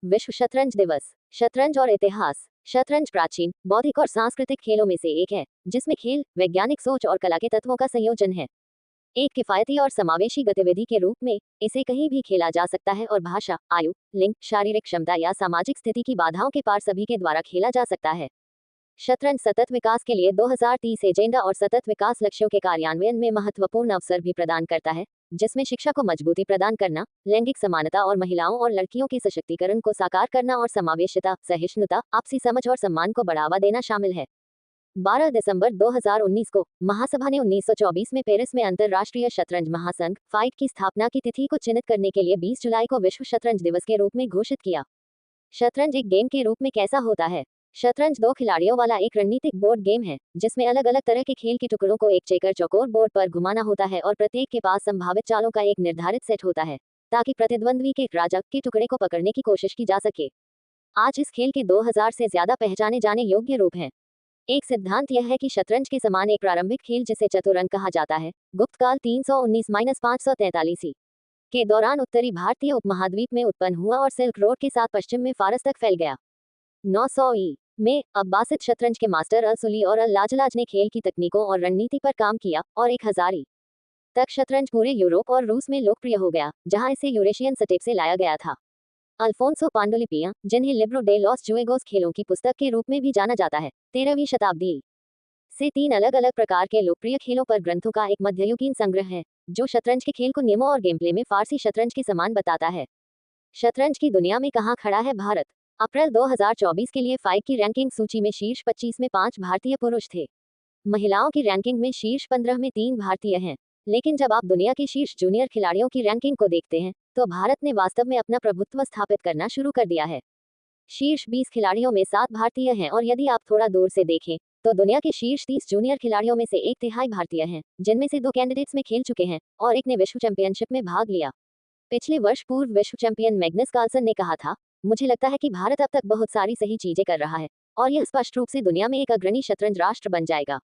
विश्व शतरंज दिवस। शतरंज और इतिहास। शतरंज प्राचीन, बौद्धिक और सांस्कृतिक खेलों में से एक है, जिसमें खेल, वैज्ञानिक सोच और कला के तत्वों का संयोजन है। एक किफायती और समावेशी गतिविधि के रूप में इसे कहीं भी खेला जा सकता है और भाषा, आयु, लिंग, शारीरिक क्षमता या सामाजिक स्थिति की बाधाओं के पार सभी के द्वारा खेला जा सकता है। शतरंज सतत विकास के लिए 2030 एजेंडा और सतत विकास लक्ष्यों के कार्यान्वयन में महत्वपूर्ण अवसर भी प्रदान करता है, जिसमें शिक्षा को मजबूती प्रदान करना, लैंगिक समानता और महिलाओं और लड़कियों के सशक्तिकरण को साकार करना और समावेशिता, सहिष्णुता, आपसी समझ और सम्मान को बढ़ावा देना शामिल है। 12 दिसंबर 2019 को महासभा ने 1924 में पेरिस में अंतर्राष्ट्रीय शतरंज महासंघ फाइट की स्थापना की तिथि को चिन्हित करने के लिए 20 जुलाई को विश्व शतरंज दिवस के रूप में घोषित किया। शतरंज एक गेम के रूप में कैसा होता है? शतरंज दो खिलाड़ियों वाला एक रणनीतिक बोर्ड गेम है, जिसमें अलग अलग तरह के खेल के टुकड़ों को एक चेकर चौकोर बोर्ड पर घुमाना होता है और प्रत्येक के पास संभावित चालों का एक निर्धारित सेट होता है, ताकि प्रतिद्वंद्वी के राजा के टुकड़े को पकड़ने की कोशिश की जा सके। आज इस खेल के 2000 से ज्यादा पहचाने जाने योग्य रूप हैं। एक सिद्धांत यह है कि शतरंज के समान एक प्रारंभिक खेल जिसे चतुरंग कहा जाता है, गुप्त काल 319-543 के दौरान उत्तरी भारतीय उपमहाद्वीप में उत्पन्न हुआ और सिल्क रोड के साथ पश्चिम में फारस तक फैल गया। 900 ई में अब्बासिद शतरंज के मास्टर अल सुली और अल लाजलाज ने खेल की तकनीकों और रणनीति पर काम किया और 1000 ई तक शतरंज पूरे यूरोप और रूस में लोकप्रिय हो गया, जहां इसे यूरेशियन स्टेप से लाया गया था। अल्फोंसो पांडुलिपियां, जिन्हें लिब्रो डे लॉस जुएगोस खेलों की पुस्तक के रूप में भी जाना जाता है, 13वीं शताब्दी से 3 अलग अलग प्रकार के लोकप्रिय खेलों पर ग्रंथों का एक मध्ययुगीन संग्रह है, जो शतरंज के खेल को नियमों और गेमप्ले में फारसी शतरंज के समान बताता है। शतरंज की दुनिया में कहां खड़ा है भारत? अप्रैल 2024 के लिए फाइट की रैंकिंग सूची में शीर्ष 25 में 5 भारतीय पुरुष थे। महिलाओं की रैंकिंग में शीर्ष 15 में 3 भारतीय हैं। लेकिन जब आप दुनिया के शीर्ष जूनियर खिलाड़ियों की रैंकिंग को देखते हैं, तो भारत ने वास्तव में अपना प्रभुत्व स्थापित करना शुरू कर दिया है। शीर्ष 20 खिलाड़ियों में 7 भारतीय हैं और यदि आप थोड़ा दूर से देखें, तो दुनिया के शीर्ष 30 जूनियर खिलाड़ियों में से 1/3 भारतीय हैं, जिनमें से 2 कैंडिडेट्स में खेल चुके हैं और एक ने विश्व चैंपियनशिप में भाग लिया। पिछले वर्ष पूर्व विश्व चैंपियन मैग्नस कार्लसन ने कहा था, मुझे लगता है कि भारत अब तक बहुत सारी सही चीजें कर रहा है और यह स्पष्ट रूप से दुनिया में एक अग्रणी शतरंज राष्ट्र बन जाएगा।